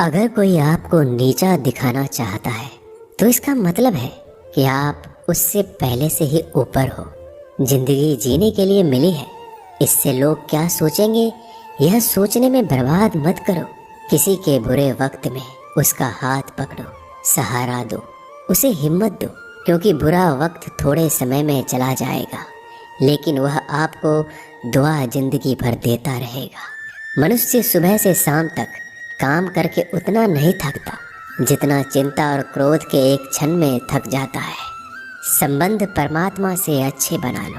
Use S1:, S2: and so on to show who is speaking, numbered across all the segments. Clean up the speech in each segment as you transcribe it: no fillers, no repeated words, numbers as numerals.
S1: अगर कोई आपको नीचा दिखाना चाहता है तो इसका मतलब है कि आप उससे पहले से ही ऊपर हो। जिंदगी जीने के लिए मिली है, इससे लोग क्या सोचेंगे यह सोचने में बर्बाद मत करो। किसी के बुरे वक्त में उसका हाथ पकड़ो, सहारा दो, उसे हिम्मत दो, क्योंकि बुरा वक्त थोड़े समय में चला जाएगा लेकिन वह आपको दुआ जिंदगी भर देता रहेगा। मनुष्य सुबह से शाम तक काम करके उतना नहीं थकता जितना चिंता और क्रोध के एक क्षण में थक जाता है। संबंध परमात्मा से अच्छे बना लो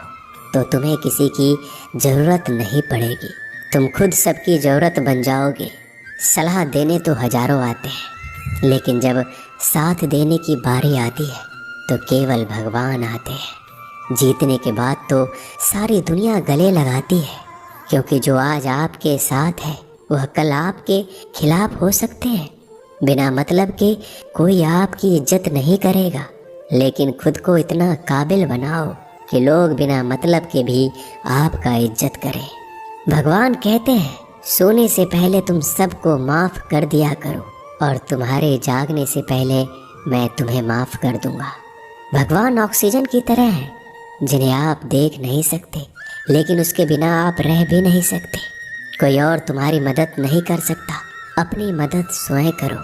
S1: तो तुम्हें किसी की ज़रूरत नहीं पड़ेगी, तुम खुद सबकी ज़रूरत बन जाओगे। सलाह देने तो हजारों आते हैं लेकिन जब साथ देने की बारी आती है तो केवल भगवान आते हैं। जीतने के बाद तो सारी दुनिया गले लगाती है, क्योंकि जो आज आपके साथ है वह कल आपके खिलाफ हो सकते हैं। बिना मतलब के कोई आपकी इज्जत नहीं करेगा, लेकिन खुद को इतना काबिल बनाओ कि लोग बिना मतलब के भी आपका इज्जत करें। भगवान कहते हैं सोने से पहले तुम सबको माफ़ कर दिया करो और तुम्हारे जागने से पहले मैं तुम्हें माफ़ कर दूंगा। भगवान ऑक्सीजन की तरह है जिन्हें आप देख नहीं सकते लेकिन उसके बिना आप रह भी नहीं सकते। कोई और तुम्हारी मदद नहीं कर सकता, अपनी मदद स्वयं करो।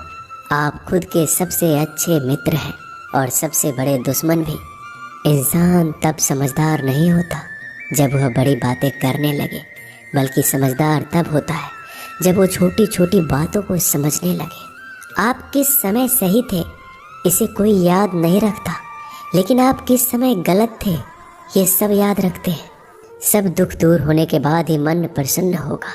S1: आप खुद के सबसे अच्छे मित्र हैं और सबसे बड़े दुश्मन भी। इंसान तब समझदार नहीं होता जब वह बड़ी बातें करने लगे, बल्कि समझदार तब होता है जब वो छोटी छोटी बातों को समझने लगे। आप किस समय सही थे इसे कोई याद नहीं रखता, लेकिन आप किस समय गलत थे ये सब याद रखते हैं। सब दुख दूर होने के बाद ही मन प्रसन्न होगा,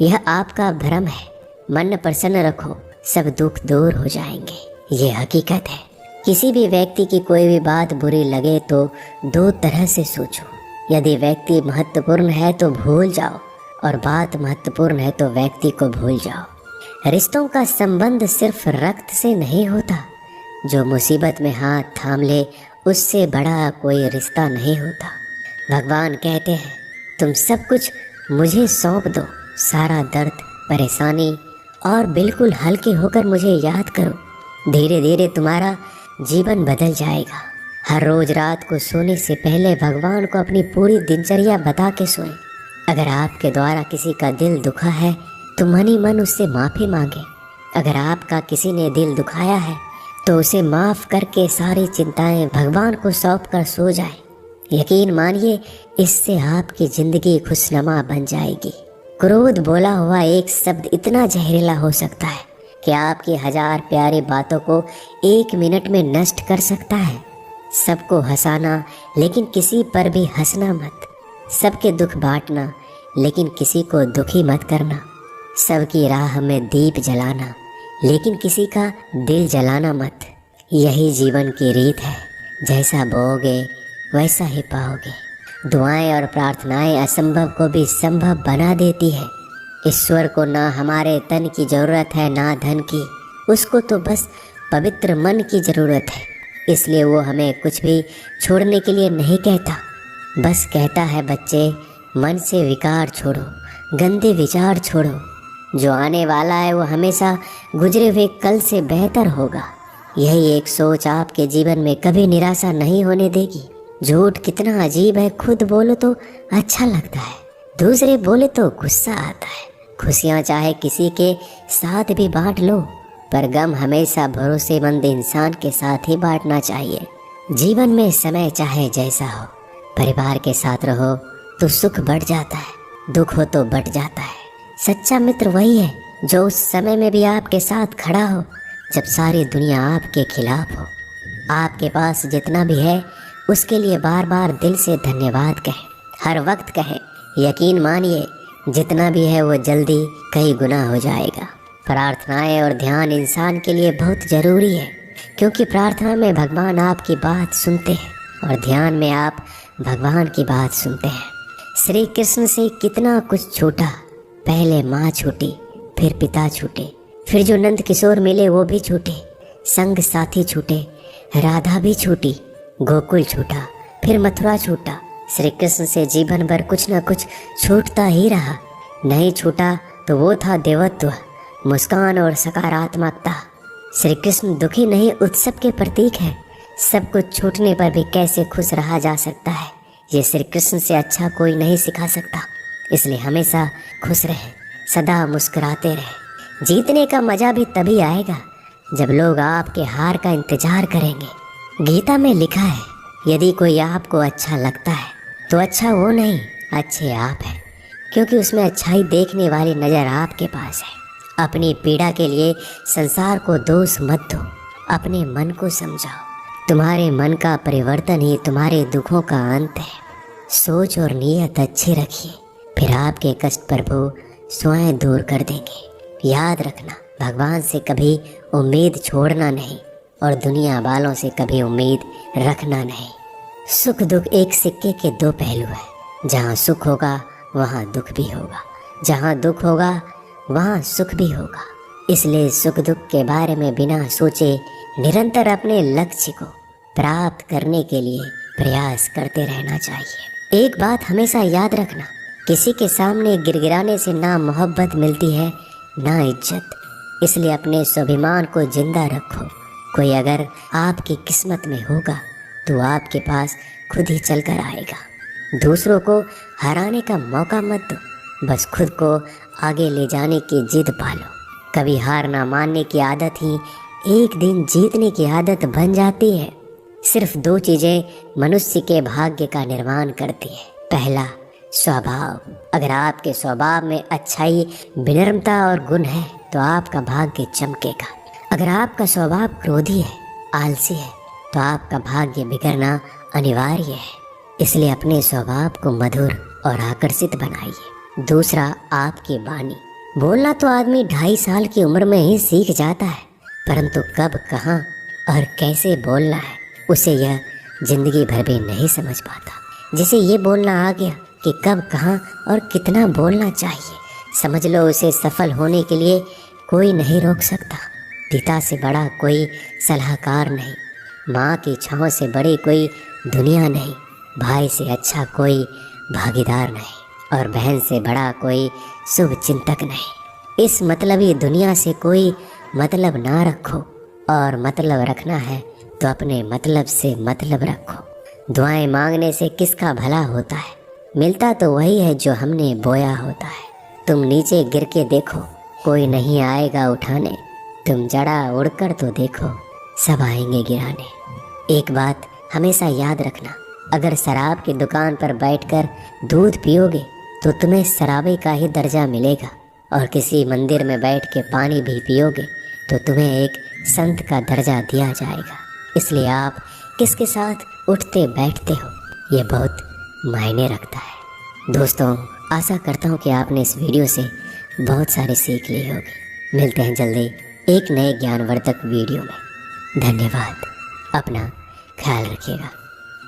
S1: यह आपका भ्रम है। मन प्रसन्न रखो, सब दुख दूर हो जाएंगे, ये हकीकत है। किसी भी व्यक्ति की कोई भी बात बुरी लगे तो दो तरह से सोचो। यदि व्यक्ति महत्वपूर्ण है तो भूल जाओ और बात महत्वपूर्ण है तो व्यक्ति को भूल जाओ। रिश्तों का संबंध सिर्फ रक्त से नहीं होता, जो मुसीबत में हाथ थाम ले उससे बड़ा कोई रिश्ता नहीं होता। भगवान कहते हैं तुम सब कुछ मुझे सौंप दो, सारा दर्द परेशानी, और बिल्कुल हल्के होकर मुझे याद करो। धीरे धीरे तुम्हारा जीवन बदल जाएगा। हर रोज रात को सोने से पहले भगवान को अपनी पूरी दिनचर्या बता के सोएं। अगर आपके द्वारा किसी का दिल दुखा है तो मन ही मन उससे माफ़ी मांगे। अगर आपका किसी ने दिल दुखाया है तो उसे माफ़ करके सारी चिंताएं भगवान को सौंप कर सो जाए। यकीन मानिए इससे आपकी ज़िंदगी खुशनुमा बन जाएगी। क्रोध बोला हुआ एक शब्द इतना जहरीला हो सकता है कि आपकी 1000 प्यारी बातों को 1 मिनट में नष्ट कर सकता है। सबको हंसाना लेकिन किसी पर भी हंसना मत। सबके दुख बांटना लेकिन किसी को दुखी मत करना। सबकी राह में दीप जलाना लेकिन किसी का दिल जलाना मत। यही जीवन की रीत है, जैसा बोओगे वैसा ही पाओगे। दुआएं और प्रार्थनाएं असंभव को भी संभव बना देती है। ईश्वर को ना हमारे तन की ज़रूरत है ना धन की, उसको तो बस पवित्र मन की ज़रूरत है। इसलिए वो हमें कुछ भी छोड़ने के लिए नहीं कहता, बस कहता है बच्चे मन से विकार छोड़ो, गंदे विचार छोड़ो। जो आने वाला है वो हमेशा गुजरे हुए कल से बेहतर होगा। यही एक सोच आपके जीवन में कभी निराशा नहीं होने देगी। झूठ कितना अजीब है, खुद बोलो तो अच्छा लगता है, दूसरे बोले तो गुस्सा आता है। खुशियाँ चाहे किसी के साथ भी बांट लो, पर गम हमेशा भरोसेमंद इंसान के साथ ही बांटना चाहिए। जीवन में समय चाहे जैसा हो, परिवार के साथ रहो तो सुख बढ़ जाता है, दुख हो तो बढ़ जाता है। सच्चा मित्र वही है जो उस समय में भी आपके साथ खड़ा हो जब सारी दुनिया आपके खिलाफ हो। आपके पास जितना भी है उसके लिए बार बार दिल से धन्यवाद कहें, हर वक्त कहें। यकीन मानिए जितना भी है वो जल्दी कई गुना हो जाएगा। प्रार्थनाएं और ध्यान इंसान के लिए बहुत ज़रूरी है, क्योंकि प्रार्थना में भगवान आपकी बात सुनते हैं और ध्यान में आप भगवान की बात सुनते हैं। श्री कृष्ण से कितना कुछ छूटा, पहले माँ छूटी, फिर पिता छूटे, फिर जो नंद किशोर मिले वो भी छूटे, संग साथी छूटे, राधा भी छूटी, गोकुल छूटा, फिर मथुरा छूटा। श्री कृष्ण से जीवन भर कुछ न कुछ छूटता ही रहा। नहीं छूटा तो वो था देवत्व, मुस्कान और सकारात्मकता। श्री कृष्ण दुखी नहीं उत्सव के प्रतीक है। सब कुछ छूटने पर भी कैसे खुश रहा जा सकता है, ये श्री कृष्ण से अच्छा कोई नहीं सिखा सकता। इसलिए हमेशा खुश रहे, सदा मुस्कुराते रहे। जीतने का मजा भी तभी आएगा जब लोग आपके हार का इंतजार करेंगे। गीता में लिखा है, यदि कोई आपको अच्छा लगता है तो अच्छा वो नहीं, अच्छे आप हैं, क्योंकि उसमें अच्छाई देखने वाली नज़र आपके पास है। अपनी पीड़ा के लिए संसार को दोष मत दो, अपने मन को समझाओ। तुम्हारे मन का परिवर्तन ही तुम्हारे दुखों का अंत है। सोच और नीयत अच्छी रखिए, फिर आपके कष्ट प्रभु स्वयं दूर कर देंगे। याद रखना, भगवान से कभी उम्मीद छोड़ना नहीं और दुनिया वालों से कभी उम्मीद रखना नहीं। सुख दुख एक सिक्के के दो पहलू है। जहाँ सुख होगा वहाँ दुख भी होगा, जहाँ दुख होगा वहाँ सुख भी होगा। इसलिए सुख दुख के बारे में बिना सोचे निरंतर अपने लक्ष्य को प्राप्त करने के लिए प्रयास करते रहना चाहिए। एक बात हमेशा याद रखना, किसी के सामने गिड़गिड़ाने से ना मोहब्बत मिलती है ना इज्जत। इसलिए अपने स्वाभिमान को जिंदा रखो। कोई अगर आपकी किस्मत में होगा तो आपके पास खुद ही चल कर आएगा। दूसरों को हराने का मौका मत दो, बस खुद को आगे ले जाने की जिद पालो। कभी हार ना मानने की आदत ही एक दिन जीतने की आदत बन जाती है। सिर्फ दो चीज़ें मनुष्य के भाग्य का निर्माण करती है। पहला, स्वभाव। अगर आपके स्वभाव में अच्छाई, विनम्रता और गुण है तो आपका भाग्य चमकेगा। अगर आपका स्वभाव क्रोधी है, आलसी है, तो आपका भाग्य बिगड़ना अनिवार्य है। इसलिए अपने स्वभाव को मधुर और आकर्षित बनाइए। दूसरा, आपकी वाणी। बोलना तो आदमी 2.5 साल की उम्र में ही सीख जाता है, परंतु कब, कहाँ और कैसे बोलना है उसे यह जिंदगी भर भी नहीं समझ पाता। जिसे ये बोलना आ गया कि कब, कहाँ और कितना बोलना चाहिए, समझ लो उसे सफल होने के लिए कोई नहीं रोक सकता। पिता से बड़ा कोई सलाहकार नहीं, माँ की छाँव से बड़ी कोई दुनिया नहीं, भाई से अच्छा कोई भागीदार नहीं और बहन से बड़ा कोई शुभ चिंतक नहीं। इस मतलबी दुनिया से कोई मतलब ना रखो, और मतलब रखना है तो अपने मतलब से मतलब रखो। दुआएं मांगने से किसका भला होता है, मिलता तो वही है जो हमने बोया होता है। तुम नीचे गिर के देखो, कोई नहीं आएगा उठाने। तुम जड़ा उड़कर तो देखो, सब आएंगे गिराने। एक बात हमेशा याद रखना, अगर शराब की दुकान पर बैठकर दूध पियोगे तो तुम्हें शराबी का ही दर्जा मिलेगा, और किसी मंदिर में बैठ के पानी भी पियोगे तो तुम्हें एक संत का दर्जा दिया जाएगा। इसलिए आप किसके साथ उठते बैठते हो ये बहुत मायने रखता है। दोस्तों, आशा करता हूँ कि आपने इस वीडियो से बहुत सारी सीख ली होगी। मिलते हैं जल्दी एक नए ज्ञानवर्धक वीडियो में। धन्यवाद। अपना ख्याल रखिएगा।